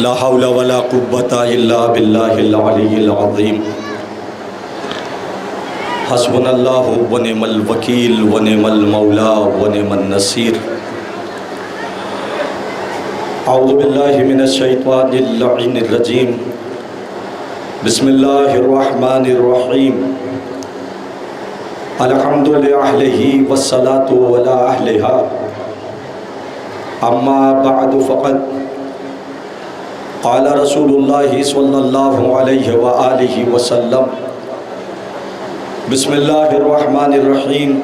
لا حول ولا قوة الا باللہ العلی العظیم حسبنا اللہ ونعم الوکیل ونعم المولا ونعم النصیر اعوذ باللہ من الشیطان اللعین الرجیم بسم اللہ الرحمن الرحیم الحمد لأہلہ والصلاة ولا اہلہا اما بعد فقد قال رسول اللہ صلی اللہ علیہ وآلہ وسلم بسم اللہ الرحمن الرحیم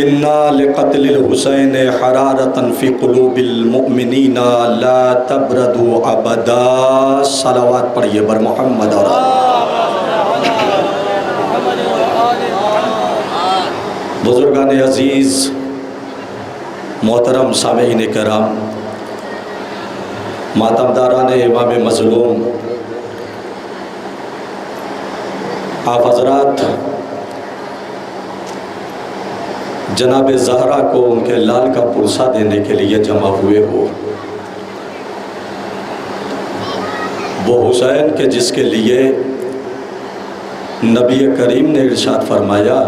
اِنَّا لِقَتْلِ الْحُسَيْنِ حَرَارَةً فِي قُلُوبِ الْمُؤْمِنِينَ لَا تَبْرَدُ أَبَدًا صلوات پڑھئے بر محمد اور بزرگان عزیز، محترم سامعین کرام، ماتمداران امام مظلوم، آپ حضرات جناب زہرا کو ان کے لال کا پرسہ دینے کے لیے جمع ہوئے ہو، وہ حسین کے جس کے لیے نبی کریم نے ارشاد فرمایا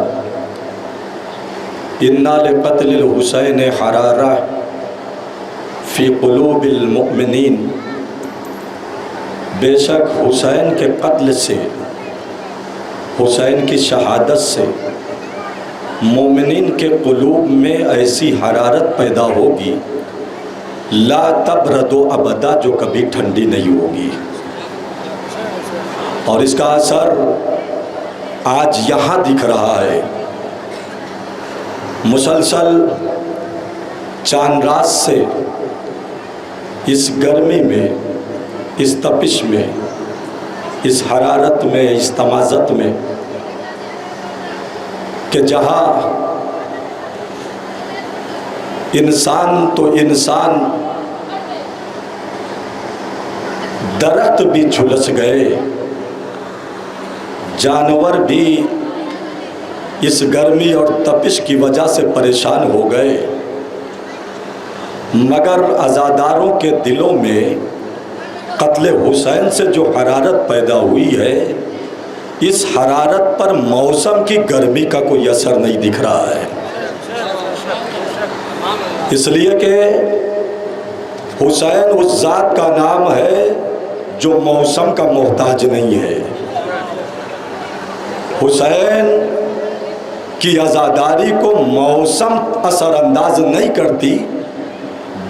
اِنَّا لِقَتْلِ الْحُسَيْنِ حَرَارَةً فی قلوب المؤمنین، بے شک حسین کے قتل سے، حسین کی شہادت سے مومنین کے قلوب میں ایسی حرارت پیدا ہوگی لا تبرد ابدا، جو کبھی ٹھنڈی نہیں ہوگی، اور اس کا اثر آج یہاں دکھ رہا ہے۔ مسلسل چاند رات سے اس گرمی میں، اس تپش میں، اس حرارت میں، اس تمازت میں، کہ جہاں انسان تو انسان، درخت بھی جھلس گئے، جانور بھی اس گرمی اور تپش کی وجہ سے پریشان ہو گئے، مگر عزاداروں کے دلوں میں قتل حسین سے جو حرارت پیدا ہوئی ہے، اس حرارت پر موسم کی گرمی کا کوئی اثر نہیں دکھ رہا ہے، اس لیے کہ حسین اس ذات کا نام ہے جو موسم کا محتاج نہیں ہے۔ حسین کی عزاداری کو موسم اثر انداز نہیں کرتی،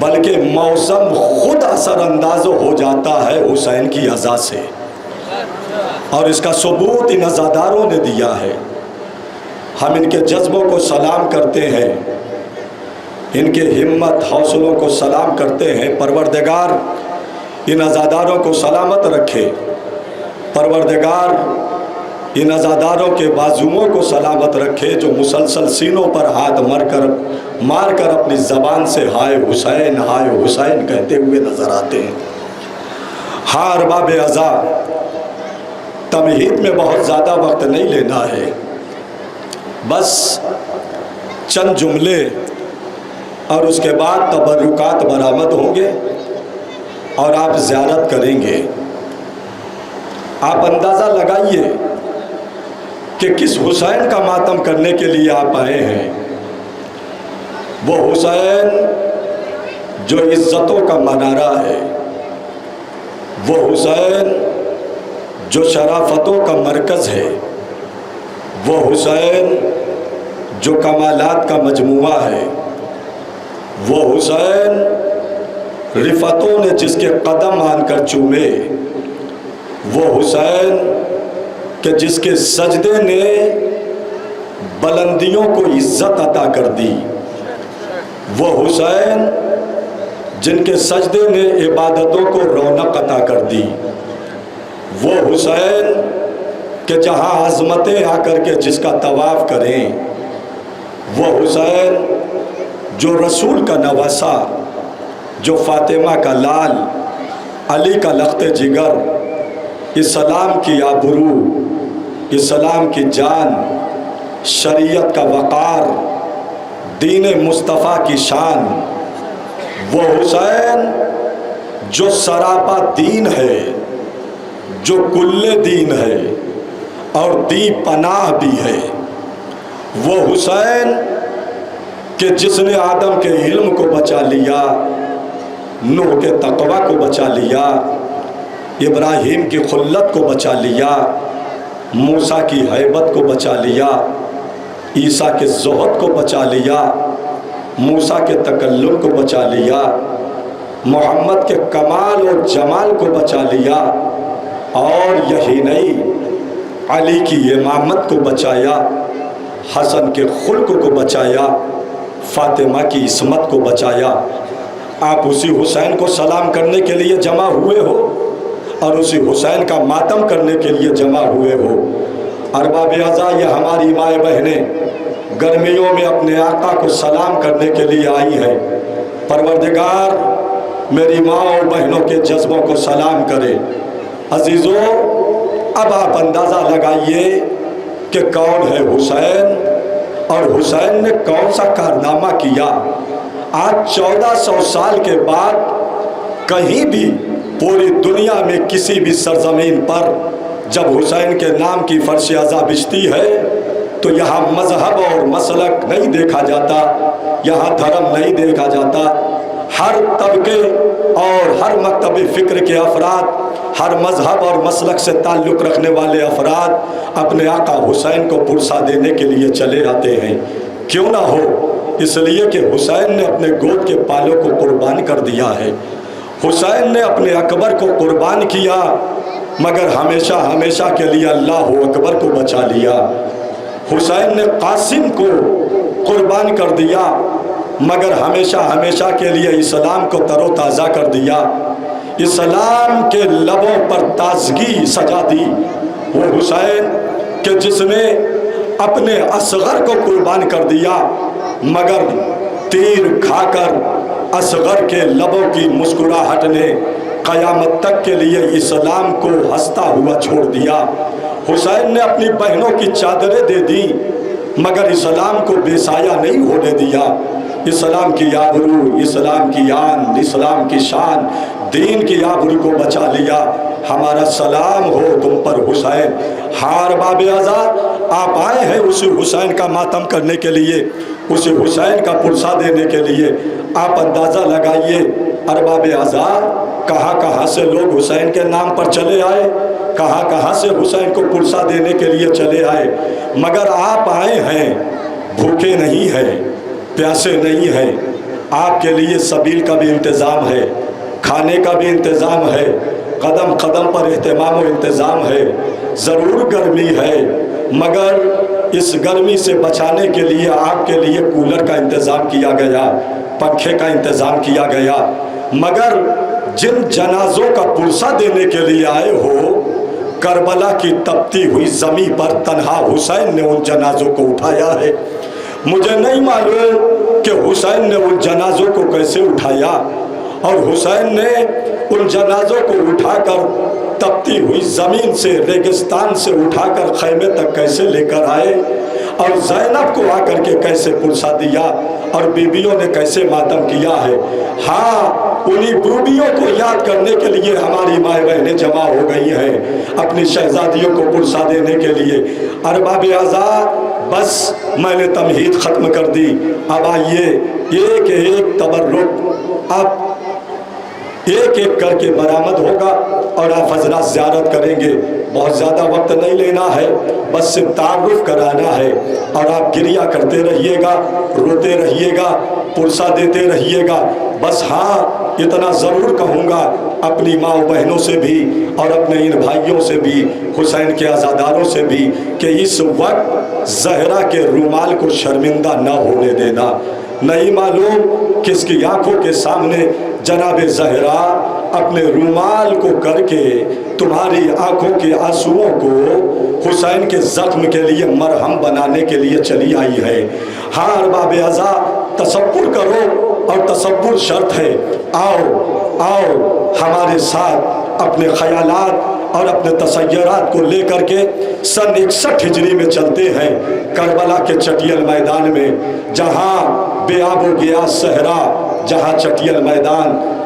بلکہ موسم خود اثر انداز ہو جاتا ہے حسین کی عزا سے، اور اس کا ثبوت ان عزاداروں نے دیا ہے۔ ہم ان کے جذبوں کو سلام کرتے ہیں، ان کے ہمت حوصلوں کو سلام کرتے ہیں۔ پروردگار ان عزاداروں کو سلامت رکھے، پروردگار ان عزاداروں کے بازوؤں کو سلامت رکھے جو مسلسل سینوں پر ہاتھ مار کر اپنی زبان سے ہائے حسین کہتے ہوئے نظر آتے ہیں۔ ہاں ارباب عزا، تمہید میں بہت زیادہ وقت نہیں لینا ہے، بس چند جملے اور اس کے بعد تبرکات برآمد ہوں گے اور آپ زیارت کریں گے۔ آپ اندازہ لگائیے کہ کس حسین کا ماتم کرنے کے لیے آپ آئے ہیں۔ وہ حسین جو عزتوں کا منارہ ہے، وہ حسین جو شرافتوں کا مرکز ہے، وہ حسین جو کمالات کا مجموعہ ہے، وہ حسین رفتوں نے جس کے قدم آن کر چومے، وہ حسین کہ جس کے سجدے نے بلندیوں کو عزت عطا کر دی، وہ حسین جن کے سجدے نے عبادتوں کو رونق عطا کر دی، وہ حسین کہ جہاں عظمتیں آ کر کے جس کا طواف کریں، وہ حسین جو رسول کا نواسا، جو فاطمہ کا لال، علی کا لخت جگر، اسلام کی آبرو، اسلام کی جان، شریعت کا وقار، دین مصطفیٰ کی شان، وہ حسین جو سراپا دین ہے، جو کل دین ہے اور دی پناہ بھی ہے، وہ حسین کہ جس نے آدم کے علم کو بچا لیا، نوح کے تقوی کو بچا لیا، ابراہیم کی خلت کو بچا لیا، موسیٰ کی ہیبت کو بچا لیا، عیسیٰ کے زہد کو بچا لیا، موسیٰ کے تکلم کو بچا لیا، محمد کے کمال اور جمال کو بچا لیا، اور یہی نہیں علی کی امامت کو بچایا، حسن کے خلق کو بچایا، فاطمہ کی عصمت کو بچایا۔ آپ اسی حسین کو سلام کرنے کے لیے جمع ہوئے ہو اور اسی حسین کا ماتم کرنے کے لیے جمع ہوئے ہو۔ ارباب اعضاء، یہ ہماری مائیں بہنیں گرمیوں میں اپنے آقا کو سلام کرنے کے لیے آئی ہیں۔ پروردگار میری ماں اور بہنوں کے جذبوں کو سلام کرے۔ عزیزوں، اب آپ اندازہ لگائیے کہ کون ہے حسین اور حسین نے کون سا کارنامہ کیا۔ آج 1400 سال کے بعد کہیں بھی پوری دنیا میں کسی بھی سرزمین پر جب حسین کے نام کی فرش ازاں بچتی ہے تو یہاں مذہب اور مسلک نہیں دیکھا جاتا، یہاں دھرم نہیں دیکھا جاتا۔ ہر طبقے اور ہر مکتب فکر کے افراد، ہر مذہب اور مسلک سے تعلق رکھنے والے افراد اپنے آقا حسین کو پرسا دینے کے لیے چلے آتے ہیں۔ کیوں نہ ہو؟ اس لیے کہ حسین نے اپنے گود کے پالوں کو قربان کر دیا ہے، حسین نے اپنے اکبر کو قربان کیا، مگر ہمیشہ ہمیشہ کے لیے اللہ اکبر کو بچا لیا۔ حسین نے قاسم کو قربان کر دیا، مگر ہمیشہ ہمیشہ کے لیے اسلام کو تر و تازہ کر دیا، اسلام کے لبوں پر تازگی سجا دی۔ وہ حسین کہ جس نے اپنے اصغر کو قربان کر دیا، مگر تیر کھا کر اصغر کے لبوں کی مسکراہٹ نے قیامت تک کے لیے اسلام کو ہنستا ہوا چھوڑ دیا۔ حسین نے اپنی بہنوں کی چادریں دے دی، مگر اسلام کو بے سایہ نہیں ہونے دیا۔ اسلام کی آبرو، اسلام کی آن، اسلام کی شان، دین کی آبرو کو بچا لیا۔ ہمارا سلام ہو تم پر حسین۔ ہار باب اعضاء، آپ آئے ہیں اسی حسین کا ماتم کرنے کے لیے، اسی حسین کا پرسا دینے کے لیے۔ آپ اندازہ لگائیے ارباب اعضاء، کہاں کہاں سے لوگ حسین کے نام پر چلے آئے، کہاں کہاں سے حسین کو پرسا دینے کے لیے چلے آئے، مگر آپ آئے ہیں بھوکے نہیں ہیں، پیاسے نہیں ہیں۔ آپ کے لیے سبیل کا بھی انتظام ہے، کھانے کا بھی انتظام ہے، قدم قدم پر اہتمام و انتظام ہے۔ ضرور گرمی ہے، مگر اس گرمی سے بچانے کے لیے آپ کے لیے کولر کا انتظام کیا گیا، پنکھے کا انتظام کیا گیا۔ مگر جن جنازوں کا پرسا دینے کے لیے آئے ہو، کربلا کی تپتی ہوئی زمین پر تنہا حسین نے ان جنازوں کو اٹھایا ہے۔ مجھے نہیں معلوم کہ حسین نے ان جنازوں کو کیسے اٹھایا، اور حسین نے ان جنازوں کو اٹھا کر تپتی ہوئی زمین سے، ریگستان سے اٹھا کر خیمے تک کیسے لے کر آئے، اور زینب کو آ کر کے کیسے پرسا دیا، اور بیویوں نے کیسے ماتم کیا ہے۔ ہاں، انہی بیویوں کو یاد کرنے کے لیے ہماری مائیں بہنیں جمع ہو گئی ہیں اپنی شہزادیوں کو پرسا دینے کے لیے۔ ارباب اعضاء، بس میں نے تمہید ختم کر دی۔ اب آئیے ایک ایک تبرک اب ایک ایک کر کے برآمد ہوگا اور آپ حضرات زیارت کریں گے۔ بہت زیادہ وقت نہیں لینا ہے، بس صرف تعارف کرانا ہے، اور آپ گریہ کرتے رہیے گا، روتے رہیے گا، پرسا دیتے رہیے گا۔ بس ہاں، اتنا ضرور کہوں گا اپنی ماں و بہنوں سے بھی اور اپنے ان بھائیوں سے بھی، حسین کے عزاداروں سے بھی، کہ اس وقت زہرا کے رومال کو شرمندہ نہ ہونے دینا۔ نہیں معلوم کس کی آنکھوں کے سامنے جناب زہرا اپنے رومال کو کر کے تمہاری آنکھوں کے آنسوؤں کو حسین کے زخم کے لیے مرہم بنانے کے لیے چلی آئی ہے۔ ہاں ارباب اعضاء، تصور کرو، اور تصور شرط ہے۔ آؤ ہمارے ساتھ اپنے خیالات اور اپنے تصورات کو لے کر کے سن 61 ہجری میں چلتے ہیں، کربلا کے چٹیل میدان میں، جہاں بے آب و گیاس صحرا، جہاں چٹیل میدان،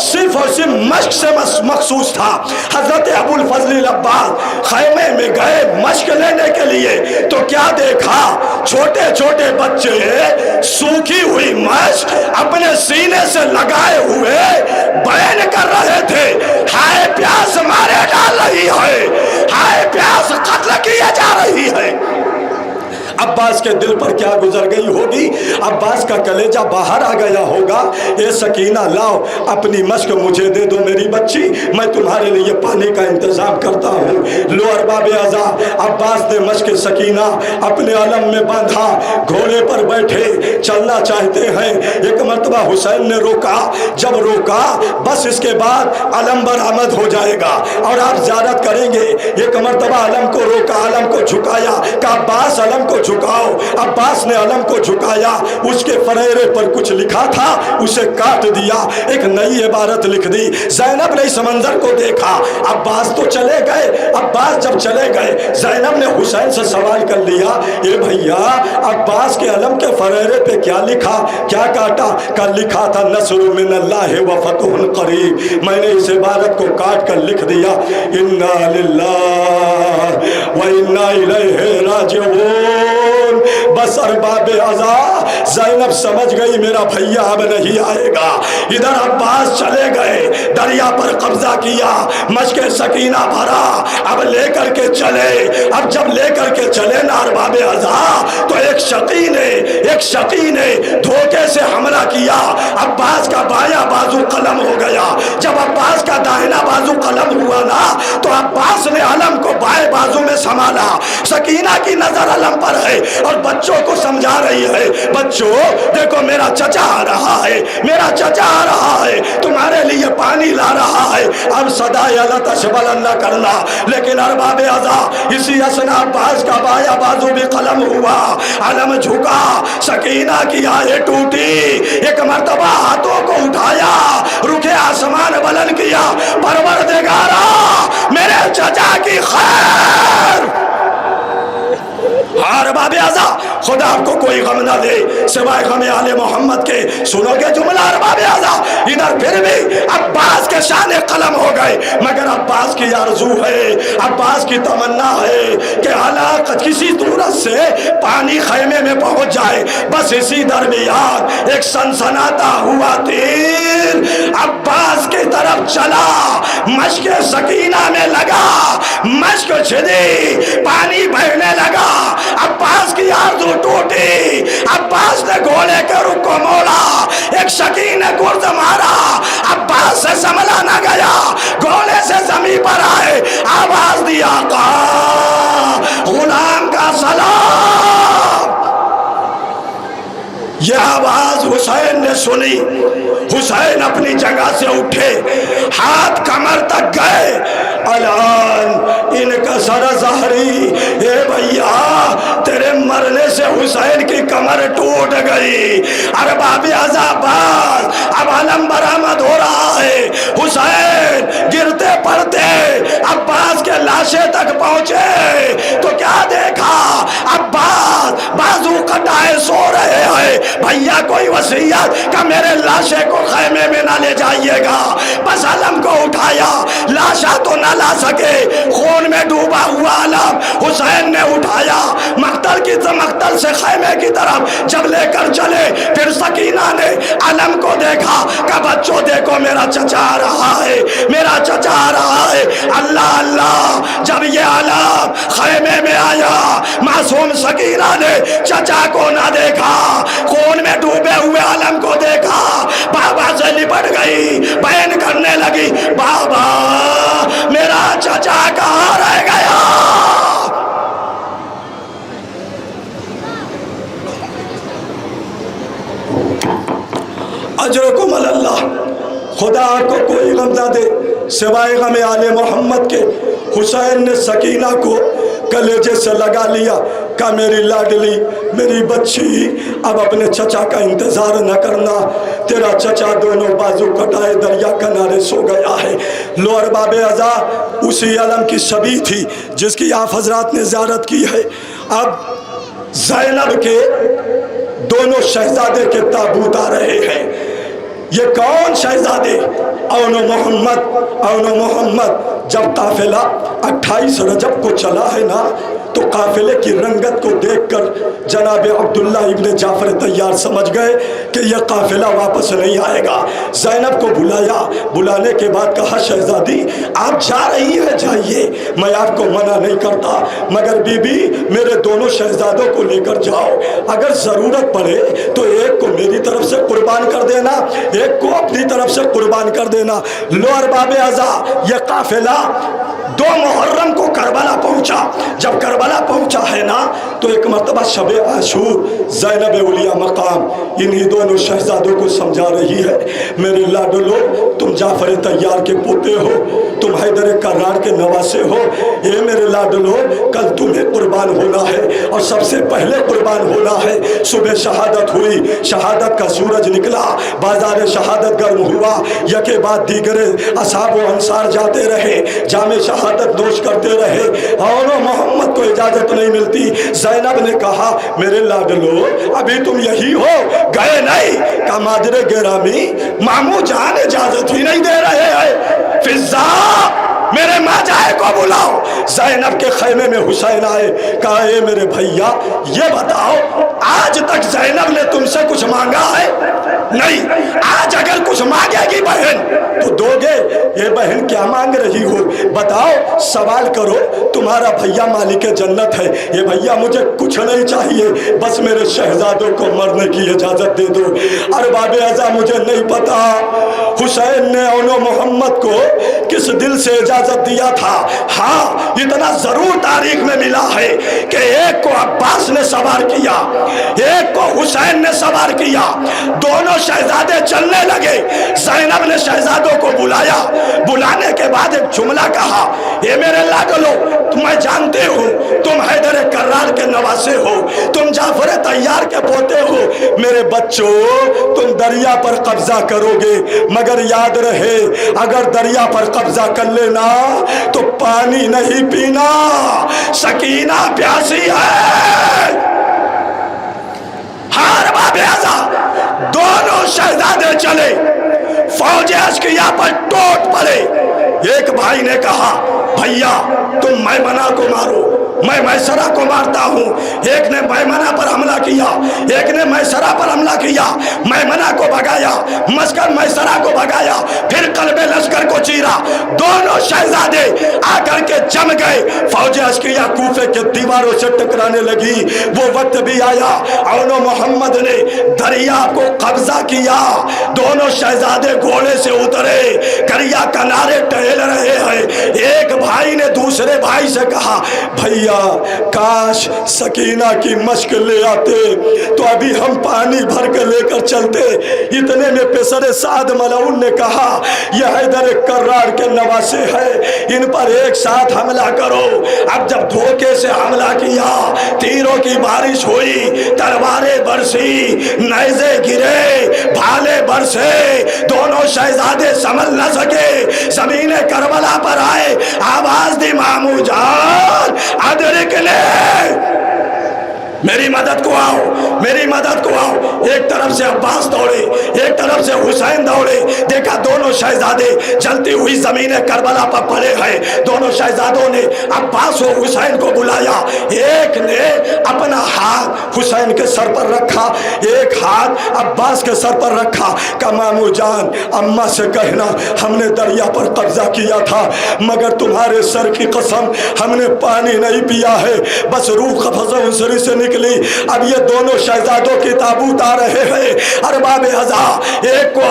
صرف اور صرف مشق سے مخصوص تھا۔ حضرت ابوالفضل العباس خیمے میں گئے مشق لینے کے لیے تو کیا دیکھا؟ چھوٹے چھوٹے بچے سوکھی ہوئی مشق اپنے سینے سے لگائے ہوئے بیان کر رہے تھے، ہائے پیاس مارے ڈال رہی ہے، ہائے پیاس قتل کیے جا رہی ہے۔ عباس کے دل پر کیا گزر گئی ہوگی؟ عباس کا کلیجہ باہر آ گیا ہوگا۔ اے سکینہ لاؤ اپنی مشق مجھے دے دو میری بچی، میں تمہارے لیے پانی کا انتظام کرتا ہوں۔ لو ارباب اعضاء، عباس نے مشق سکینہ اپنے علم میں باندھا، گھوڑے پر بیٹھے چلنا چاہتے ہیں۔ ایک مرتبہ حسین نے روکا، جب روکا بس اس کے بعد علم برآمد ہو جائے گا اور آپ زیارت کریں گے۔ ایک مرتبہ علم کو روکا، علم کو جھکایا، کہا عباس علم کو جھکاؤ۔ عباس نے علم کو جھکایا، اس کے فریرے پر کچھ لکھا تھا اسے کاٹ دیا، ایک نئی عبارت لکھ دی۔ زینب نے اس منظر کو دیکھا، عباس تو چلے گئے۔ عباس جب چلے گئے زینب نے حسین سے سوال کر لیا، اے بھیا عباس کے علم کے فریرے پہ کیا لکھا، کیا کاٹا؟ کہ لکھا تھا نصر من اللہ و فتح قریب، میں نے اس عبارت کو کاٹ کر لکھ دیا انا للہ و انا الیہ راجعون۔ بس ارباب اعضاء زینب سمجھ گئی میرا بھیا اب نہیں آئے گا۔ ادھر عباس چلے گئے، دریا پر قبضہ کیا، مشق سکینہ بھرا، اب لے کر کے چلے۔ اب جب لے کر کے چلے نا ارباب اعضاء تو ایک شقی نے دھوکے سے حملہ کیا، عباس کا بایاں بازو قلم ہو گیا۔ جب عباس کا داہنا بازو قلم ہوا نا تو عباس نے علم کو بائیں بازو میں سنبھالا۔ سکینہ کی نظر علم پر ہے اور بچوں کو سمجھا رہی ہے، بچوں دیکھو میرا چچا آ رہا ہے، میرا چچا آ رہا ہے، تمہارے لیے پانی لا رہا ہے۔ اب صدائے اللہ تشبل اللہ کرنا، لیکن ارباب اعضاء اسی اسنا عباس کا بایاں بازو بھی قلم ہوا، علم جھکا، سکینہ کی آہیں ٹوٹی۔ ایک مرتبہ ہاتھوں کو اٹھایا، رکھے آسمان بلند کیا، پروردگارا میرے چچا کی خیر۔ ارباب اعضاء خدا آپ کو کوئی غم نہ دے سوائے غم آل محمد کے۔ سنو گے جملہ ارباب اعضاء؟ ادھر پھر بھی عباس کے شان قلم ہو گئے، مگر عباس کی آرزو ہے، عباس کی تمنا ہے کہ علاقہ کسی صورت سے پانی خیمے میں پہنچ جائے۔ بس اسی درمیان ایک سنسناتا ہوا تیر عباس کی طرف چلا، مشق سکینہ میں لگا، مشق چھدی، پانی بہنے لگا، عباس کی آرزو ٹوٹی۔ عباس نے گھوڑے کے رخ کو موڑا، ایک شقی نے گرز مارا، عباس سے سنبھلا نہ گیا، گھوڑے سے زمین پر آئے، آواز دی آقا غلام کا سلام۔ یہ آواز حسین نے سنی، حسین اپنی جگہ سے اٹھے، ہاتھ کمر تک گئے، الان ان کا سر ظہری، اے بھیا تیرے مرنے سے حسین کی کمر ٹوٹ گئی۔ ارباب اعضاء باز اب علم برآمد ہو رہا ہے، حسین گرتے پڑتے عباس کے لاشے تک پہنچے تو کیا دیکھا؟ عباس بازو کٹائے سو رہے ہیں۔ بھیا کوئی وصیت کہ میرے لاشے کو خیمے میں نہ لے جائیے گا؟ بس علم کو اٹھایا، لاشا تو نہ لا سکے، خون میں ڈوبا ہوا علم حسین نے اٹھایا، مقتل سے خیمے کی طرف جب لے کر چلے، پھر سکینہ نے علم کو دیکھا کہ بچوں دیکھو میرا چچا آ رہا ہے، میرا چچا آ رہا ہے۔ اللہ اللہ، جب یہ علم خیمے میں آیا معصوم سکینہ نے چچا کو نہ دیکھا، خون میں ڈوبے ہوئے علم کو دیکھا، بابا سے لپٹ گئی، بیان کرنے لگی، بابا میرا چچا کہاں رہ گیا؟ اجرکم اللہ، خدا کو کوئی غم نہ دے سوائے غم آل محمد کے۔ حسین نے سکینہ کو کلیجے سے لگا لیا، کہا میری لاڈلی، میری بچی، اب اپنے چچا کا انتظار نہ کرنا، تیرا چچا دونوں بازو کٹائے دریا کنارے سو گیا ہے۔ لو ارباب اعضاء اسی علم کی شبیہ تھی جس کی آپ حضرات نے زیارت کی ہے۔ اب زینب کے دونوں شہزادے کے تابوت آ رہے ہیں، یہ کون شہزادے؟ اون محمد جب قافلہ 28 رجب کو چلا ہے نا تو قافلے کی رنگت کو دیکھ کر جناب عبداللہ ابن جعفر طیار سمجھ گئے کہ یہ قافلہ واپس نہیں آئے گا۔ زینب کو بلایا، بلانے کے بعد کہا شہزادی آپ جا رہی ہیں جائیے، میں آپ کو منع نہیں کرتا، مگر بی بی میرے دونوں شہزادوں کو لے کر جاؤ، اگر ضرورت پڑے تو ایک کو میری طرف سے قربان کر دینا، ایک کو اپنی طرف سے قربان کر دینا۔ لو ارباب اعضا، یہ قافلہ 2 محرم کو کربلا پہنچا۔ جب کربلا پہنچا ہے نا تو ایک مرتبہ شب عاشور زینب اولیاء مقام انہی دونوں شہزادوں کو سمجھا رہی ہے، میرے لاڈلو تم جعفر طیار کے پوتے ہو، تم حیدر کرار کے نواسے ہو، اے میرے لاڈلو کل تمہیں قربان ہونا ہے اور سب سے پہلے قربان ہونا ہے۔ صبح شہادت ہوئی، شہادت کا سورج نکلا، بازار شہادت گرم ہوا، یکے بعد دیگرے اصحاب و انصار جاتے رہے، جام شہادت نوش کرتے رہے، اور محمد کو اجازت نہیں ملتی۔ زینب نے کہا میرے لاڈلو ابھی تم یہی ہو، گئے نہیں؟ کہا مادر گرامی مامو جان اجازت ہی نہیں دے رہے ہیں، فضا میرے ماجائے کو بلاؤ۔ زینب کے خیمے میں حسین آئے، کہا اے میرے بھیا یہ بتاؤ آج تک زینب نے تم سے کچھ مانگا ہے؟ نہیں، آج اگر کچھ مانگے گی بہن تو دو گے؟ یہ بہن کیا مانگ رہی ہو بتاؤ، سوال کرو، تمہارا بھیا مالک جنت ہے، یہ بھیا مجھے کچھ نہیں چاہیے، بس میرے شہزادوں کو مرنے کی اجازت دے دو۔ ارباب اعضا مجھے نہیں پتا حسین نے اونو محمد کو کس دل سے اجازت دیا تھا، ہاں اتنا ضرور تاریخ میں ملا ہے کہ ایک کو عباس نے سوار کیا، ایک کو حسین نے سوار کیا، دونوں شہزادے چلنے لگے، زینب نے شہزادوں کو بلایا، بلانے کے بعد ایک جملہ کہا، یہ میرے لاڈلو میں جانتے ہوں تم حیدر کرار کے نواسے ہو، تم جعفر طیار کے پوتے ہو، میرے بچوں تم دریا پر قبضہ کرو گے، مگر یاد رہے اگر دریا پر قبضہ کر لینا تو پانی نہیں پینا، سکینہ پیاسی ہے۔ ہار باب اعضا دونوں شہزادے چلے، فوج اشقیا پر ٹوٹ پڑے۔ ایک بھائی نے کہا بھیا تم میمنہ کو مارو، میں میسرہ کو مارتا ہوں۔ ایک نے میمنہ پر حملہ کیا، ایک نے میسرہ پر حملہ کیا، میمنہ کو بھگایا، مسکن میسرہ کو بھگایا، پھر قلب لشکر کو چیرا، دونوں شہزادے آ کر کے جم گئے، فوج اشقیا کوفے کے دیواروں سے ٹکرانے لگی۔ وہ وقت بھی آیا اونو محمد نے دریا کو قبضہ کیا، دونوں شہزادے گھوڑے سے اترے، دریا کنارے ٹہل رہے ہیں۔ ایک بھائی نے دوسرے بھائی سے کہا بھیا کاش سکینہ کی مشق لے آتے تو ابھی ہم پانی بھر کے لے کر چلتے۔ اتنے میں پسر سعد ملعون نے کہا یہ حیدر کرار کے نواسے ہیں، ان پر ایک ساتھ حملہ کرو۔ اب جب دھوکے سے حملہ کیا، تیروں کی بارش ہوئی، تلواریں برسی، نیزے گرے، بھالے برسے، دونوں شہزادے سنبھل نہ سکے، زمین کربلا پر آئے، آواز دی مامو جان ادرک لے، میری مدد کو آؤ، میری مدد کو آؤ۔ ایک طرف سے عباس دوڑے، ایک طرف سے حسین دوڑے، دیکھا دونوں شہزادے جلتی ہوئی زمین کربلا پر پڑے ہیں۔ دونوں شہزادوں نے عباس و حسین کو بلایا، ایک نے اپنا ہاتھ حسین کے سر پر رکھا، ایک ہاتھ عباس کے سر پر رکھا، کہ مامو جان اماں سے کہنا ہم نے دریا پر قبضہ کیا تھا، مگر تمہارے سر کی قسم ہم نے پانی نہیں پیا ہے، بس روح قفص انصری سے نکلی۔ اب یہ دونوں شہزادوں کی تابوت آ رہے ہیں۔ ارباب اعضا ایک کو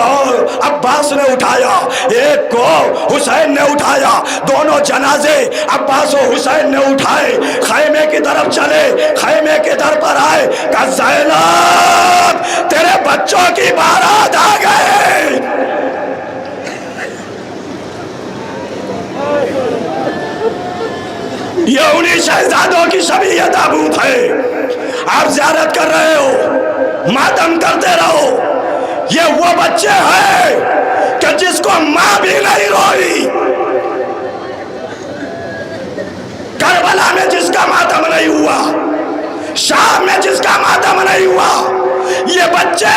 عباس نے اٹھایا، ایک کو حسین نے اٹھایا، دونوں جنازے عباس و حسین نے اٹھائے، خیمے کی طرف چلے، خیمے کے در پر آئے، کہ زینب تیرے بچوں کی بارات آ گئے۔ یہ انہی شہزادوں کی شبیہ تابوت ہے، آپ زیارت کر رہے ہو، ماتم کرتے رہو۔ یہ وہ بچے ہیں کہ جس کو ماں بھی نہیں روئی، کربلا میں جس کا ماتم نہیں ہوا، شام میں جس کا ماتم نہیں ہوا، یہ بچے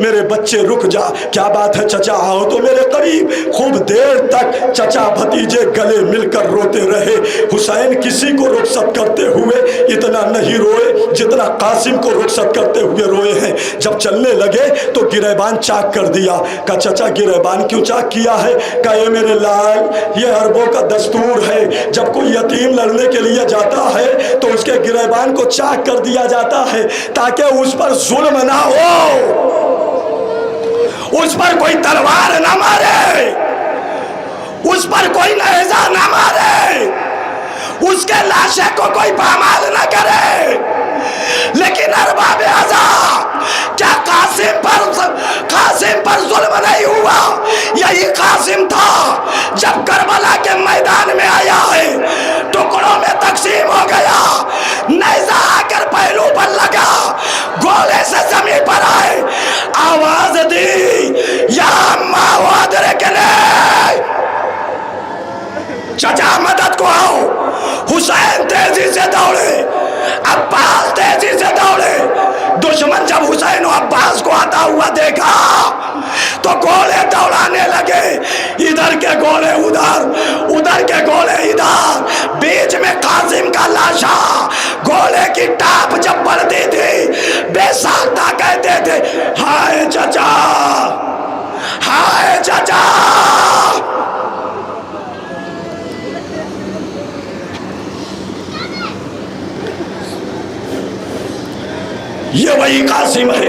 میرے بچے رک جا، کیا بات ہے چچا آؤ تو میرے قریب۔ خوب دیر تک چچا بھتیجے گلے مل کر روتے رہے۔ حسین کسی کو رخصت کرتے ہوئے اتنا نہیں روئے جتنا قاسم کو رخصت کرتے ہوئے روئے ہیں۔ جب چلنے لگے تو گریبان چاک کر دیا۔ کہا چچا گریبان کیوں چاک کیا ہے؟ کہا یہ میرے لال یہ عربوں کا دستور ہے، جب کوئی یتیم لڑنے کے لیے جاتا ہے تو اس کے گریبان کو چاک کر دیا جاتا ہے تاکہ اس پر ظلم نہ ہو، اس پر کوئی تلوار نہ مارے، اس پر کوئی نیزہ نہ مارے، اس کے لاشے کو کوئی پامال نہ کرے۔ لیکن ارباب ازا کیا قاسم پر ظلم نہیں ہوا؟ یہی قاسم تھا جب کربلا کے میدان میں آیا ہے، ٹکڑوں میں تقسیم ہو گیا، نیزہ آ کر پہلو پر لگا، گولے سے زمین پر آئے، آواز دی یا اماں وادرکنے، چچا مدد کو آؤ۔ حسین تیزی سے دوڑے، عباس تیزی سے دوڑے۔ دشمن جب حسین و عباس کو آتا ہوا دیکھا تو گولے دوڑانے لگے، ادھر کے گولے ادھر، ادھر کے گولے ادھر، بیچ میں قاسم کا لاشا۔ گولے کی ٹاپ جب بڑھتی تھی بے ساختہ کہتے تھے ہائے چچا، ہائے چچا۔ یہ وہی قاسم ہے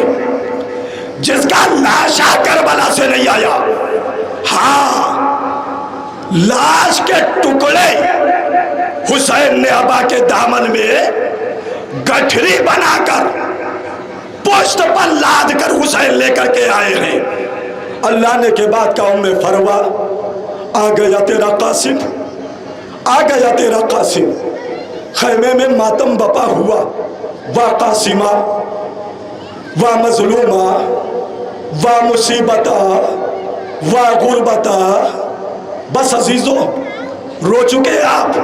جس کا لاشا کربلا سے نہیں آیا۔ ہاں، لاش کے ٹکڑے حسین نے ابا کے دامن میں گٹھری بنا کر پشت پر لاد کر حسین لے کر کے آئے ہیں۔ اللہ نے کے بعد کا فروا آ گیا تیرا قاسم، آ گیا تیرا قاسم۔ خیمے میں ماتم بپا ہوا، واہ قاسمہ واہ مظلومہ واہ مصیبتہ واہ غربتہ۔ بس عزیزو رو چکے آپ،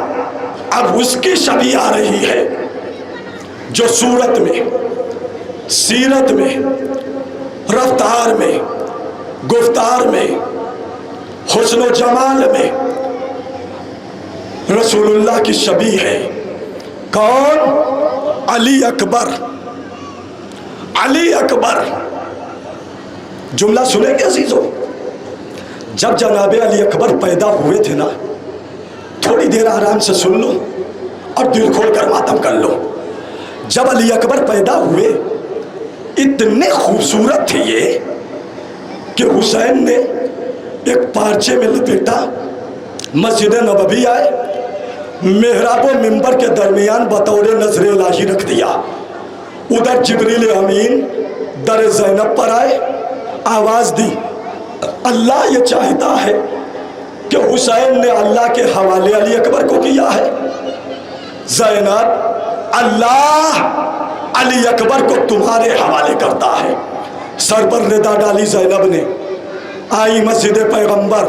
اب اس کی شبیہ آ رہی ہے جو صورت میں، سیرت میں، رفتار میں، گفتار میں، حسن و جمال میں رسول اللہ کی شبیہ ہے۔ کون؟ علی اکبر، علی اکبر۔ جملہ سنیں گے عزیزو؟ جب جناب علی اکبر پیدا ہوئے تھے نا، تھوڑی دیر آرام سے سن لو اور دل کھول کر ماتم کر لو۔ جب علی اکبر پیدا ہوئے اتنے خوبصورت تھے یہ کہ حسین نے ایک پارچے میں لپیٹا، مسجد نبوی آئے، محراب و منبر کے درمیان بطور نظر الہی رکھ دیا۔ ادھر جبریل امین در زینب پر آئے، آواز دی اللہ یہ چاہتا ہے کہ حسین نے اللہ کے حوالے علی اکبر کو کیا ہے۔ زینب اللہ علی اکبر کو تمہارے حوالے کرتا ہے۔ سر پر ردا ڈالی زینب نے، آئی مسجد پیغمبر،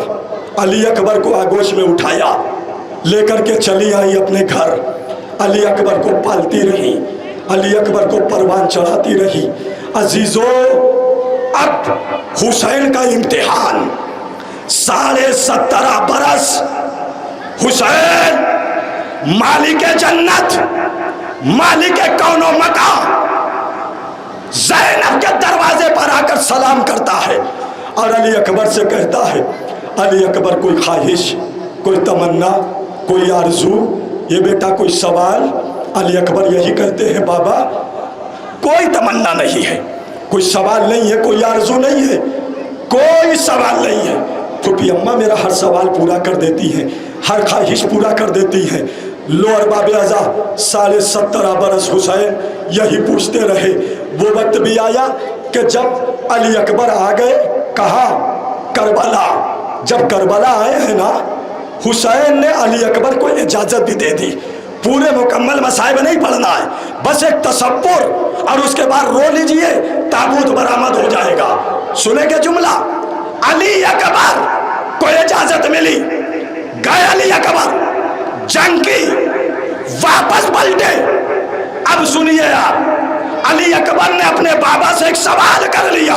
علی اکبر کو آگوش میں اٹھایا، لے کر کے چلی آئی اپنے گھر۔ علی اکبر کو پالتی رہی، علی اکبر کو پروان چڑھاتی رہی۔ عزیزو اب حسین کا امتحان، 17.5 برس حسین مالک جنت، مالک کون و مکان، زینب کے دروازے پر آ کر سلام کرتا ہے اور علی اکبر سے کہتا ہے علی اکبر کوئی خواہش، کوئی تمنا، کوئی آرزو، یہ بیٹا کوئی سوال؟ علی اکبر یہی کہتے ہیں بابا کوئی تمنا نہیں ہے، کوئی سوال نہیں ہے، کوئی آرزو نہیں ہے، کوئی سوال نہیں ہے۔ پھوپھی اماں میرا ہر سوال پورا کر دیتی ہیں، ہر خواہش پورا کر دیتی ہیں۔ لو ارباب اعضا 17.5 برس حسین یہی پوچھتے رہے۔ وہ وقت بھی آیا کہ جب علی اکبر آ گئے، کہا کربلا۔ جب کربلا آئے ہیں نا، حسین نے علی اکبر کو اجازت بھی دے دی، پورے مکمل مصائب نہیں پڑھنا ہے، بس ایک تصور اور اس کے بعد رو لیجئے، تابوت برآمد ہو جائے گا۔ سنیں گے جملہ؟ علی اکبر کو اجازت ملی، گئے علی اکبر، جنگ کی، واپس پلٹے۔ اب سنیے آپ، علی اکبر نے اپنے بابا سے ایک سوال کر لیا،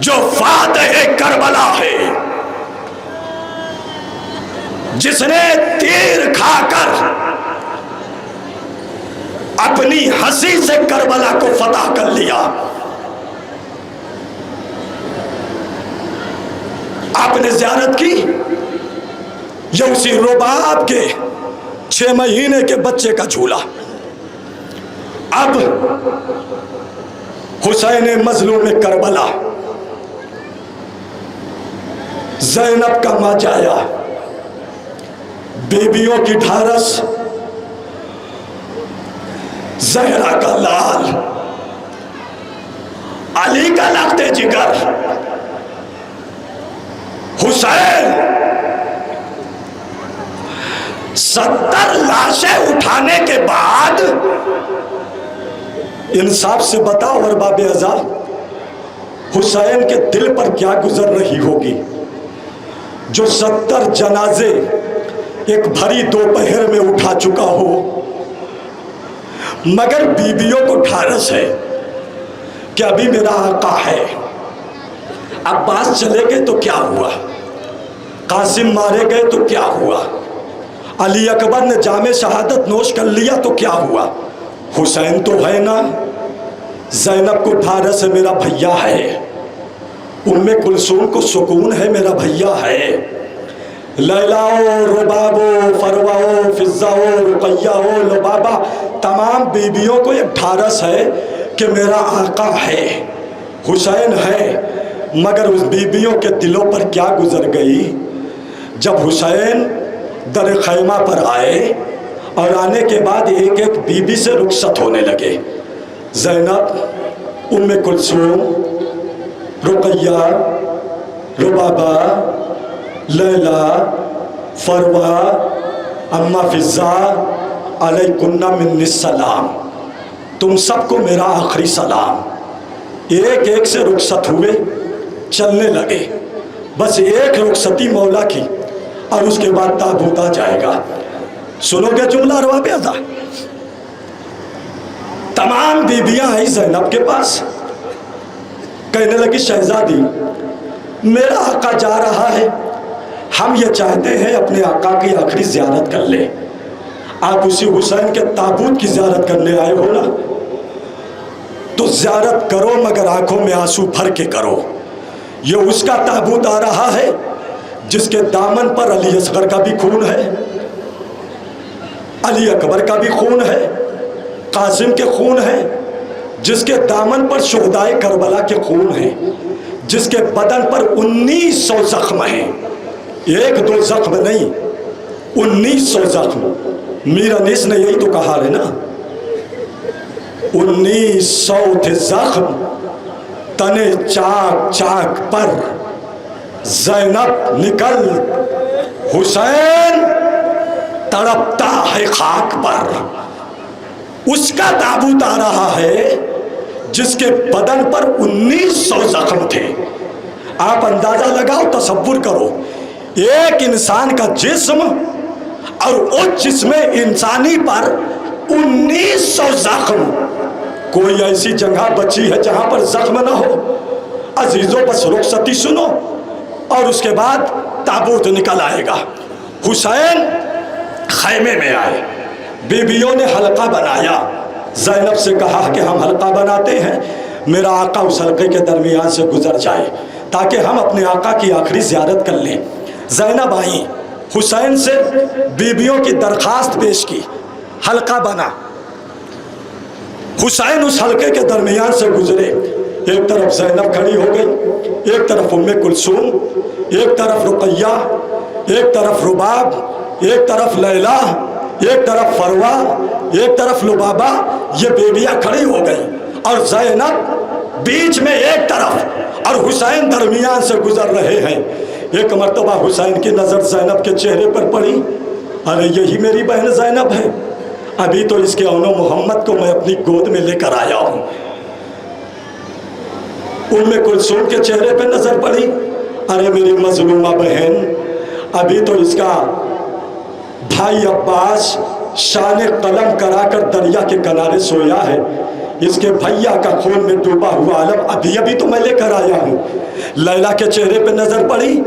جو فاتح کربلا ہے، جس نے تیر کھا کر اپنی ہنسی سے کربلا کو فتح کر لیا. آپ نے زیارت کی، یہ اسی رباب کے 6 مہینے کے بچے کا جھولا. اب حسین مظلوم کربلا، زینب کا ماجایا، بیبیوں کی ڈھارس، زہرا کا لال، علی کا لخت جگر، حسین 70 لاشیں اٹھانے کے بعد، انصاف سے بتاؤ ارباب ازا، حسین کے دل پر کیا گزر رہی ہوگی جو 70 جنازے ایک بھری دوپہر میں اٹھا چکا ہو، مگر بیویوں کو ڈھارس ہے کہ ابھی میرا آقا ہے. عباس چلے گئے تو کیا ہوا، قاسم مارے گئے تو کیا ہوا، علی اکبر نے جام شہادت نوش کر لیا تو کیا ہوا، حسین تو ہے نا. زینب کو ڈھارس ہے، میرا بھیا ہے. ام کلثوم کو سکون ہے، میرا بھیا ہے. لیلاؤ، ربابو، فرواؤ، فضاؤ، رقیاؤ، لبابا، تمام بیبیوں کو ایک ڈھارس ہے کہ میرا آقا ہے، حسین ہے. مگر اس بیبیوں کے دلوں پر کیا گزر گئی جب حسین در خیمہ پر آئے اور آنے کے بعد ایک ایک بیوی سے رخصت ہونے لگے. زینب، ام کلثوم، رقیہ، ربابہ، لیلا، فروا، اما فضا، علیکن منی السلام، تم سب کو میرا آخری سلام. ایک ایک سے رخصت ہوئے، چلنے لگے. بس ایک رخصتی مولا کی اور اس کے بعد تابوت آ جائے گا. سنو گے جملہ ارباب ازا؟ تمام بیبیاں آئی زینب کے پاس، کہنے لگی شہزادی میرا آقا جا رہا ہے، ہم یہ چاہتے ہیں اپنے آقا کی آخری زیارت کر لیں. آپ اسی حسین کے تابوت کی زیارت کرنے آئے ہو نا، تو زیارت کرو مگر آنکھوں میں آنسو بھر کے کرو. یہ اس کا تابوت آ رہا ہے جس کے دامن پر علی اصغر کا بھی خون ہے، علی اکبر کا بھی خون ہے، قاسم کے خون ہے، جس کے دامن پر شہدائے کربلا کے خون ہیں، جس کے بدن پر 1900 زخم ہیں. ایک دو زخم نہیں، 1900 زخم. میر انیس نے یہی تو کہا ہے نا، 1900 تھے زخم تنے چاک چاک پر، زینب نکل، حسین تڑپتا ہے خاک پر. اس کا تابوت آ رہا ہے جس کے بدن پر 1900 زخم تھے. آپ اندازہ لگاؤ، تصور کرو، ایک انسان کا جسم اور اس جسم انسانی پر 1900 زخم. کوئی ایسی جگہ بچی ہے جہاں پر زخم نہ ہو؟ عزیزوں بس رخصتی سنو اور اس کے بعد تابوت نکل آئے گا. حسین خیمے میں آئے، بیویوں نے حلقہ بنایا. زینب سے کہا کہ ہم حلقہ بناتے ہیں، میرا آقا اس حلقے کے درمیان سے گزر جائے تاکہ ہم اپنے آقا کی آخری زیارت کر لیں. زینب آئیں، حسین سے بیویوں کی درخواست پیش کی، حلقہ بنا. حسین اس حلقے کے درمیان سے گزرے. ایک طرف زینب کھڑی ہو گئی، ایک طرف ام کلثوم، ایک طرف رقیہ، ایک طرف رباب، ایک طرف لیلا، ایک طرف فروا، ایک طرف لبابہ. یہ بیویاں کھڑی ہو گئی اور زینب بیچ میں ایک طرف اور حسین درمیان سے گزر رہے ہیں. ایک مرتبہ حسین کی نظر زینب کے چہرے پر پڑی. ارے یہی میری بہن زینب ہے، ابھی تو اس کے اونو محمد کو میں اپنی گود میں لے کر آیا ہوں. ام کلثوم کے چہرے پہ نظر پڑی. ارے میری مظلومہ بہن، ابھی تو اس کا بھائی عباس شان قلم کرا کر دریا کے کنارے سویا ہے. اس کے بھیا کا خون میں ڈوبا ہوا علم ابھی ابھی تو میں لے کر آیا ہوں۔ لیلا کے چہرے پہ نظر پڑی،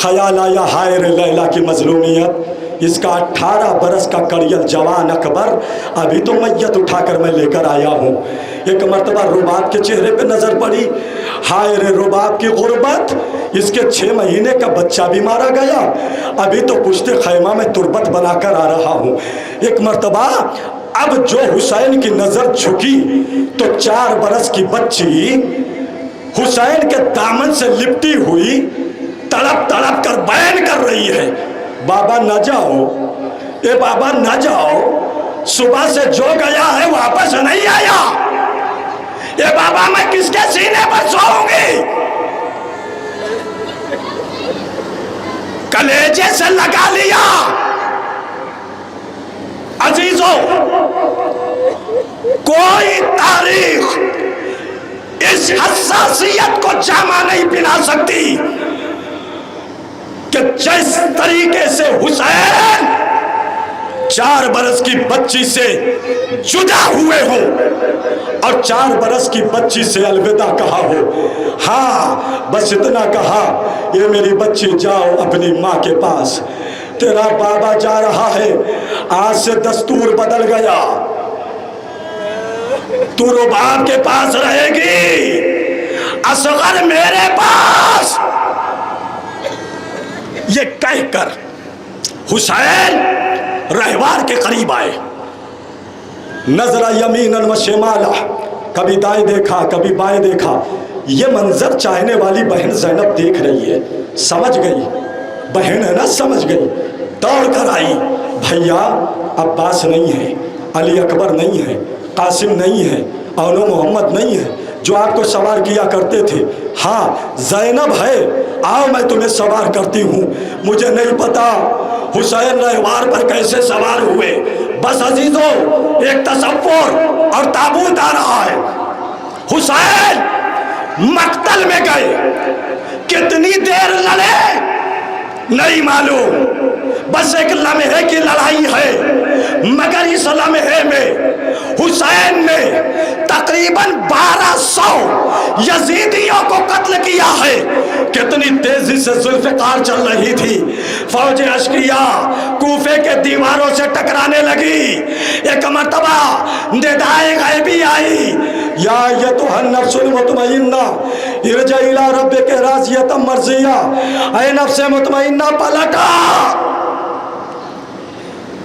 خیال آیا ہائے رے لیلا کی مظلومیت، اس کا 18 برس کا کڑیل جوان اکبر ابھی تو میت اٹھا کر میں لے کر آیا ہوں۔ ایک مرتبہ رباب کے چہرے پہ نظر پڑی، ہائے رے رباب کی غربت، اس کے 6 مہینے کا بچہ بھی مارا گیا، ابھی تو پشت خیمہ میں تربت بنا کر آ رہا ہوں۔ ایک مرتبہ اب جو حسین کی نظر جھکی تو 4 برس کی بچی حسین کے دامن سے لپٹی ہوئی تڑپ تڑپ کر بیان کر رہی ہے، بابا نہ جاؤ، اے بابا نہ جاؤ، صبح سے جو گیا ہے واپس نہیں آیا، اے بابا میں کس کے سینے پر سوؤں گی؟ کلیجے سے لگا لیا۔ عزیزوں، کوئی تاریخ اس حساسیت کو جامع نہیں پہنا سکتی کہ جس طریقے سے حسین 4 برس کی بچی سے جدا ہوئے ہوں اور 4 برس کی بچی سے الوداع کہا ہو۔ ہاں بس اتنا کہا، یہ میری بچی جاؤ اپنی ماں کے پاس، تیرا بابا جا رہا ہے، آج سے دستور بدل گیا، تو رباب کے پاس رہے گی، اصغر میرے پاس۔ یہ کہہ کر حسین رہوار کے قریب آئے، نظرہ یمیناً و شمالا، کبھی دائیں دیکھا کبھی بائیں دیکھا۔ یہ منظر چاہنے والی بہن زینب دیکھ رہی ہے، سمجھ گئی، بہن ہے نا، سمجھ گئی، دوڑ کر آئی، بھیا عباس نہیں ہے، علی اکبر نہیں ہے، قاسم نہیں ہے، اونو محمد نہیں ہے جو آپ کو سوار کیا کرتے تھے، ہاں زینب ہے، آؤ میں تمہیں سوار کرتی ہوں۔ مجھے نہیں پتا حسین رہوار پر کیسے سوار ہوئے، بس عزیزوں ایک تصور اور تابوت آ رہا ہے۔ حسین مقتل میں گئے، کتنی دیر لڑے نہیں معلوم، بس ایک لمحے کی لڑائی ہے، مگر اس لمحے میں حسین نے تقریباً 1200 یزیدیوں کو قتل کیا ہے۔ کتنی تیزی سے ذوالفقار چل رہی تھی، فوج اشقیاء کوفے کے دیواروں سے ٹکرانے لگی۔ ایک مرتبہ ندائے غیبی آئی، یا ایتھا النفس المطمئنہ ارجعی الی ربک راضیۃ مرضیہ، اے نفس مطمئنہ پلٹا،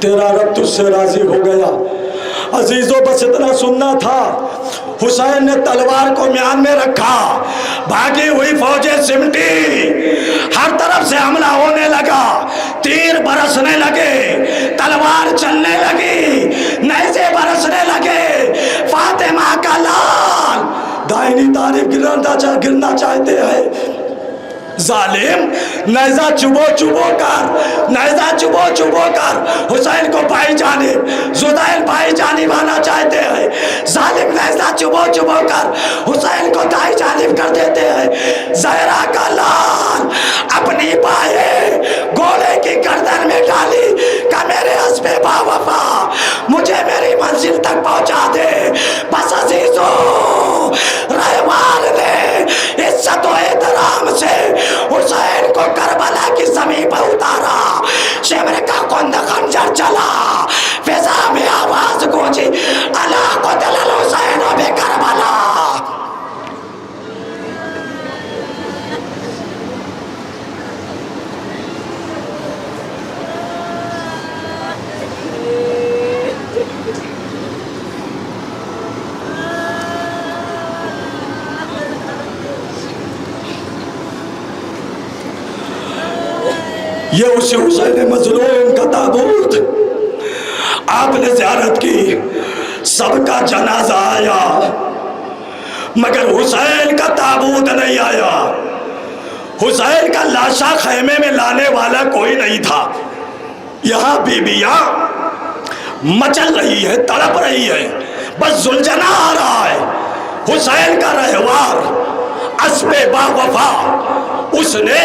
تیرا رب تجھ سے راضی ہو گیا۔ عزیزوں بس اتنا سننا تھا، حسین نے تلوار کو میان میں رکھا، بھاگی ہوئی فوجیں سمٹی، ہر طرف سے حملہ ہونے لگا، تیر برسنے لگے، تلوار چلنے لگی، نیزے برسنے لگے۔ فاطمہ کا لال دائنی طرف گرنا چاہتے ہیں، ظالم نیزہ چبو چبو کر، نیزہ چبو چبو کر حسین کو بھائی جانب، زدیل بھائی جانب آنا چاہتے ہیں، ظالم نیزہ چبو چبو کر حسین کو دائیں جانب کر دیتے ہیں۔ زہرا کا لال اپنی بائیں گھوڑے کی گردن میں ڈالی کہ میرے حسب با وفا مجھے میری منزل تک پہنچا دے۔ بس عزیزوں رہوار نے عزت و احترام سے حسین کو کربلا کی زمین پر اتارا، شمر کا کند خنجر چلا، فضا میں آواز گونجی، الا قتل الحسین بکربلا۔ یہ اسی حسین مظلوم کا تابوت، آپ نے زیارت کی، سب کا جنازہ آیا مگر حسین کا تابوت نہیں آیا۔ حسین کا لاشا خیمے میں لانے والا کوئی نہیں تھا۔ یہاں بیویاں مچل رہی ہے، تڑپ رہی ہے، بس زلجنا آ رہا ہے۔ حسین کا رہوار اسب با وفا، اس نے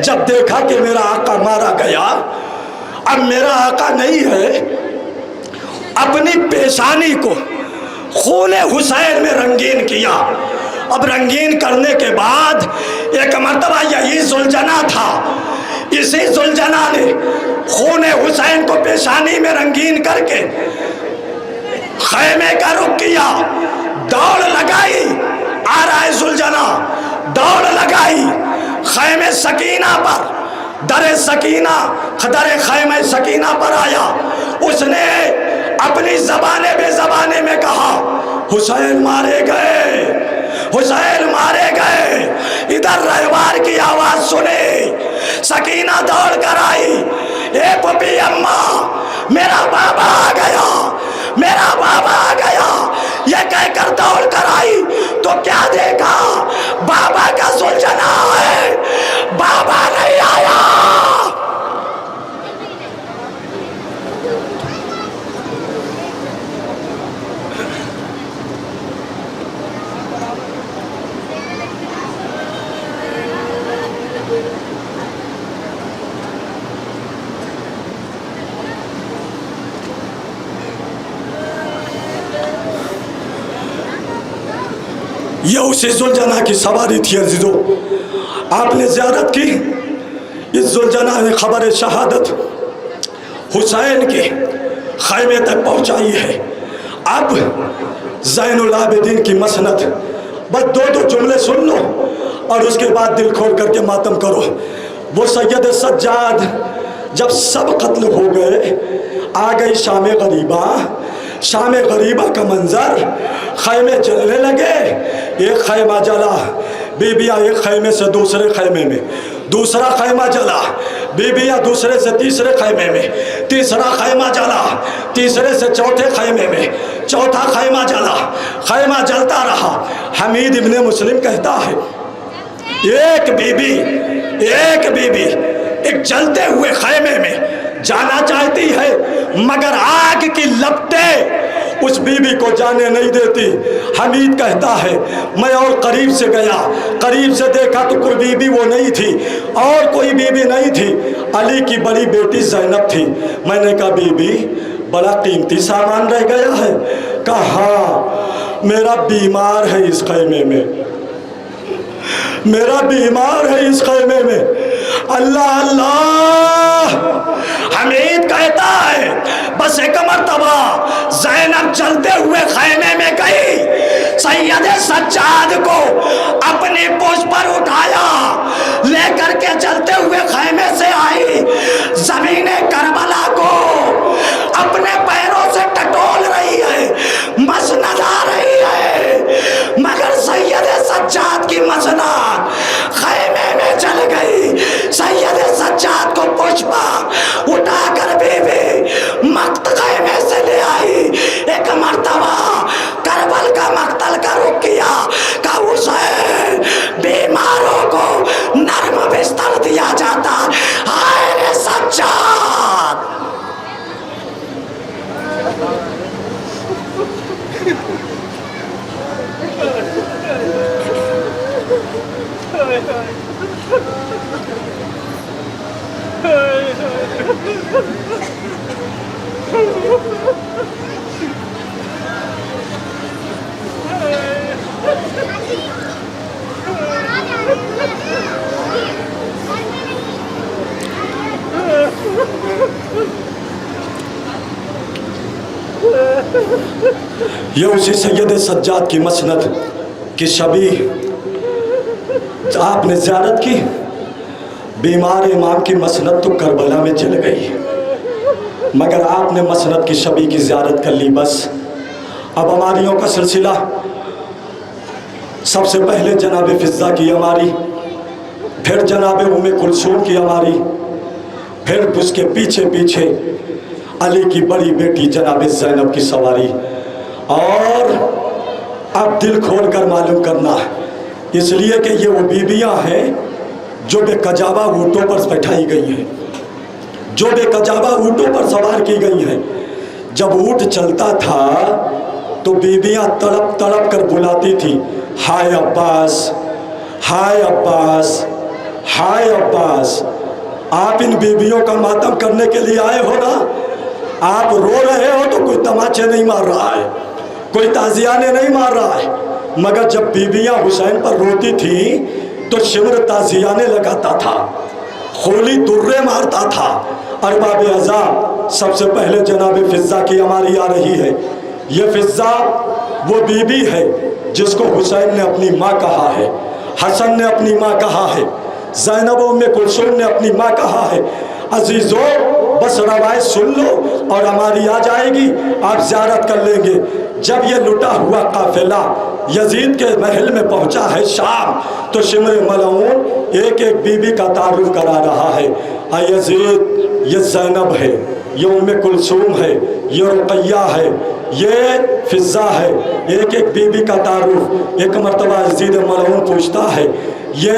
جب دیکھا کہ میرا آقا مارا گیا، اب میرا آقا نہیں ہے، اپنی پیشانی کو خون حسین میں رنگین کیا۔ اب رنگین کرنے کے بعد ایک مرتبہ یہی ذوالجناح تھا، اسی ذوالجناح نے خون حسین کو پیشانی میں رنگین کر کے خیمے کا رخ کیا، دوڑ لگائی، آ رہا ہے ذوالجناح، دوڑ لگائی خیمے سکینہ پر، در خیمہ سکینہ پر آیا۔ اس نے اپنی زبانے بے زبانے میں کہا حسین مارے گئے، حسین مارے گئے۔ ادھر رہوار کی آواز سنی، سکینہ دوڑ کر آئی، اے پپی اماں میرا بابا آ گیا، میرا بابا آ گیا، یہ کہہ کر دوڑ کر آئی تو کیا دیکھا؟ بابا کا ذوالجناح ہے، بابا نہیں آیا۔ یہ اسی ذوالجناح کی سواری تھی عزیزو، آپ نے زیارت کی، اس ذوالجناح نے خبر شہادت حسین کے خیمے تک پہنچائی ہے۔ اب زین العابدین کی مسند، بس دو جملے سن لو اور اس کے بعد دل کھول کر کے ماتم کرو۔ وہ سید سجاد جب سب قتل ہو گئے، آ گئی شام غریبہ، شام غریبہ کا منظر، خیمے جلنے لگے، ایک خیمہ جلا، بیبیاں ایک خیمے سے دوسرے خیمے میں، دوسرا خیمہ جلا، بیبیاں دوسرے سے تیسرے خیمے میں، تیسرا خیمہ جلا، تیسرے سے چوتھے خیمے میں، چوتھا خیمہ جلا، خیمہ جلتا رہا۔ حمید ابن مسلم کہتا ہے ایک بیوی ایک جلتے ہوئے خیمے میں جانا چاہتی ہے، مگر آگ کی لپٹیں اس بیوی کو جانے نہیں دیتی۔ حمید کہتا ہے میں اور قریب سے گیا، قریب سے دیکھا تو کوئی بیوی وہ نہیں تھی، اور کوئی بیوی نہیں تھی، علی کی بڑی بیٹی زینب تھی۔ میں نے کہا بیوی بڑا قیمتی سامان رہ گیا ہے؟ کہا ہاں میرا بیمار ہے اس خیمے میں، میرا بیمار ہے اس خیمے میں۔ اللہ اللہ، حمید کہتا ہے بس ایک مرتبہ زینب چلتے ہوئے خیمے میں گئی، سید سجاد کو اپنی پوچھ پر اٹھایا، لے کر کے چلتے ہوئے خیمے سے آئی، زمین کربلا کو اپنے پیروں سے ٹٹول رہی ہے، مسند آ رہی ہے، مگر سید سجاد کی مسند خیمے میں چل گئی۔ سید سجاد کو پوچھ پر اٹھا کر بیوی مقت خیمے سے لے آئی۔ ایک مرتبہ کربل کا مقتل کا رخ کیا، کہ حسین بیماروں کو نرم بستر دیا جاتا، آئے سجاد۔ یہ اسی سید سجاد کی مسند کی شبیہ آپ نے زیارت کی۔ بیمار امام کی مسند تو کربلا میں چل گئی، مگر آپ نے مسند کی شبیہ کی زیارت کر لی۔ بس اب اماریوں کا سلسلہ، سب سے پہلے جناب فضہ کی اماری، پھر جناب ام کلثوم کی اماری، پھر اس کے پیچھے پیچھے علی کی بڑی بیٹی جناب زینب کی سواری۔ اور اب دل کھول کر معلوم کرنا، اس لیے کہ یہ وہ بیویاں ہیں جو بے کجاوا اونٹوں پر بٹھائی گئی ہیں، جو بے کجاوا اونٹوں پر سوار کی گئی ہیں۔ جب اونٹ چلتا تھا تو بیویاں تڑپ تڑپ کر بلاتی تھی، ہائے عباس، ہائے عباس، ہائے عباس۔ آپ ان بیویوں کا ماتم کرنے کے لیے آئے ہو نا؟ آپ رو رہے ہو تو کوئی تماچے نہیں مار رہا ہے، کوئی تازیانے نہیں مار رہا ہے، مگر جب بیویاں حسین پر روتی تھی تو شمر تازیانے لگاتا تھا، خولی درے مارتا تھا۔ ارباب ازا سب سے پہلے جناب فضہ کی ہماری آ رہی ہے۔ یہ فضہ وہ بیوی ہے جس کو حسین نے اپنی ماں کہا ہے، حسن نے اپنی ماں کہا ہے، زینب ام کلثوم نے اپنی ماں کہا ہے۔ عزیزو بس روایت سن لو اور ہماری آ جائے گی، آپ زیارت کر لیں گے۔ جب یہ لٹا ہوا قافلہ یزید کے محل میں پہنچا ہے شام، تو شمر ملعون ایک ایک بیوی کا تعارف کرا رہا ہے۔ اے یزید، یہ زینب ہے، یہ ام کلثوم ہے، یہ رقیہ ہے، یہ فضہ ہے، ایک ایک بیوی کا تعارف۔ ایک مرتبہ یزید ملعون پوچھتا ہے، یہ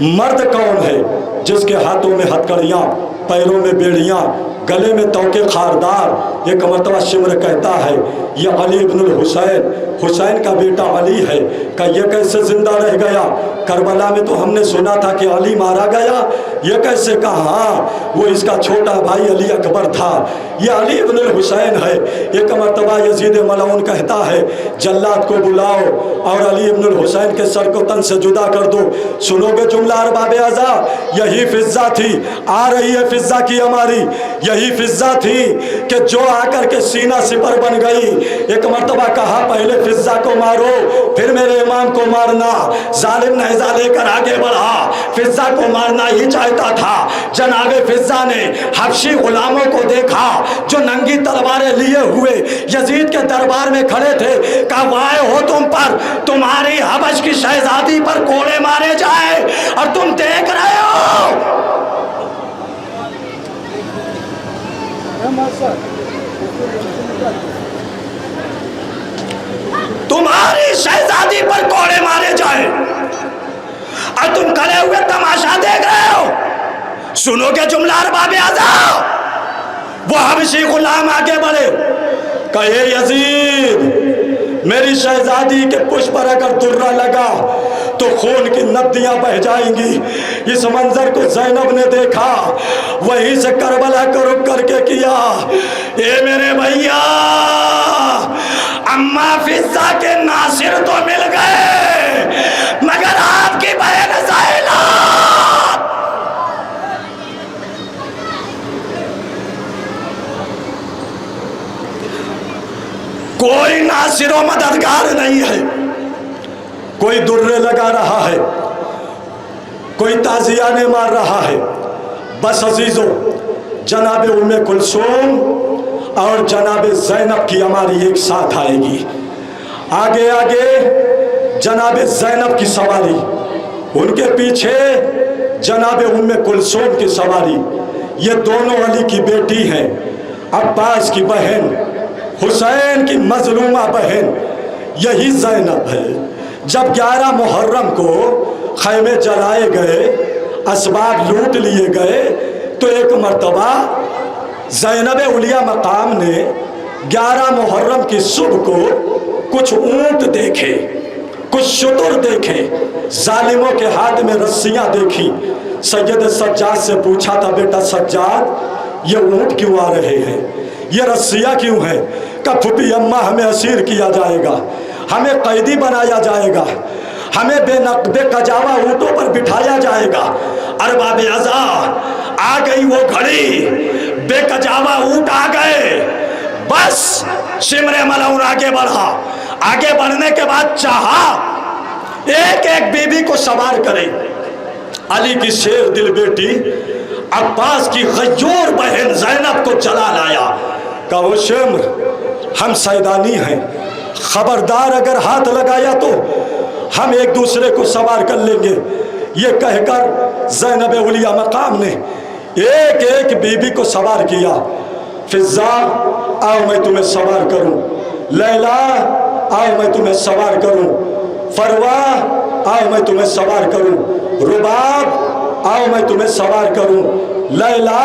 مرد کون ہے جس کے ہاتھوں میں ہتھکڑیاں، پیروں میں بیڑیاں، گلے میں توقے خاردار؟ ایک مرتبہ شمر کہتا ہے، یہ علی ابن الحسین، حسین کا بیٹا علی ہے۔ کہ یہ کیسے زندہ رہ گیا؟ کربلا میں تو ہم نے سنا تھا کہ علی مارا گیا، یہ کیسے کہا؟ وہ اس کا چھوٹا بھائی علی اکبر تھا، یہ علی ابن الحسین ہے۔ ایک مرتبہ یزید ملعون کہتا ہے، جلاد کو بلاؤ اور علی ابن الحسین کے سر کو تن سے جدا کر دو۔ سنو گے جملہ ارباب اعضا؟ یہی فضہ تھی، آ رہی ہے فضہ کی ہماری، یہی فضہ تھی کہ جو آ کر کے سینہ سپر بن گئی۔ ایک مرتبہ کہا، پہلے فضہ کو مارو پھر میرے امام کو مارنا۔ ظالم نیزہ لے کر آگے بڑھا، فضہ کو مارنا ہی چاہتا تھا۔ جناب فضہ نے حبشی غلاموں کو دیکھا جو ننگی تلواریں لیے ہوئے یزید کے دربار میں کھڑے تھے، کہا وائے ہو تم پر، تمہاری حبش کی شہزادی پر کوڑے مارے جائے اور تم دیکھ رہے ہو۔ تمہاری شہزادی پر کوڑے مارے جائے اور تم کھڑے ہوئے تماشا دیکھ رہے ہو۔ سنو گے جملہ ارباب اعضا؟ وہ حبشی غلام آگے بڑھے، کہے یزید، میری شہزادی کے پشت پر اگر درہ لگا تو خون کی ندیاں بہہ جائیں گی۔ اس منظر کو زینب نے دیکھا، وہیں سے کربلا کو رک کر کے کیا، اے میرے بھیا، اماں فضہ کے ناصر تو مل گئے مگر آپ کی بہن زینب کوئی ناصر و مددگار نہیں ہے۔ کوئی درے لگا رہا ہے، کوئی تازیانے مار رہا ہے۔ بس عزیزو، جناب ام کلثوم اور جناب زینب کی ہماری ایک ساتھ آئے گی۔ آگے آگے جناب زینب کی سواری، ان کے پیچھے جناب ام کلثوم کی سواری۔ یہ دونوں علی کی بیٹی ہیں، عباس کی بہن، حسین کی مظلومہ بہن، یہی زینب ہے۔ جب 11 محرم کو خیمے جلائے گئے، اسباب لوٹ لیے گئے، تو ایک مرتبہ زینب اولیاء مقام نے 11 محرم کی صبح کو کچھ اونٹ دیکھے، کچھ شتر دیکھے، ظالموں کے ہاتھ میں رسیاں دیکھی۔ سید سجاد سے پوچھا تھا، بیٹا سجاد، یہ اونٹ کیوں آ رہے ہیں، یہ رسیاں کیوں ہیں؟ کہ پھوپھی اماں ہمیں اسیر کیا جائے گا، ہمیں قیدی بنایا جائے گا، ہمیں بے قجاوہ اونٹوں پر بٹھایا جائے گا۔ ارباب اعضا، آ گئی وہ گھڑی، بے قجاوہ اونٹ آ گئے۔ بس شمر ملعون آگے بڑھا، آگے بڑھنے کے بعد چاہا ایک ایک بیوی کو سوار کرے۔ علی کی شیر دل بیٹی، عباس کی غیور بہن زینب کو چلا لایا۔ کہا وہ شمر، ہم سیدانی ہیں، خبردار اگر ہاتھ لگایا تو ہم ایک دوسرے کو سوار کر لیں گے۔ یہ کہہ کر زینب اولیاء مقام نے ایک ایک بیوی کو سوار کیا۔ فضہ، آؤ میں تمہیں سوار کروں، لیلا، آؤ میں تمہیں سوار کروں، فروا، آؤ میں تمہیں سوار کروں، رباب، آؤ میں تمہیں سوار کروں، لیلا،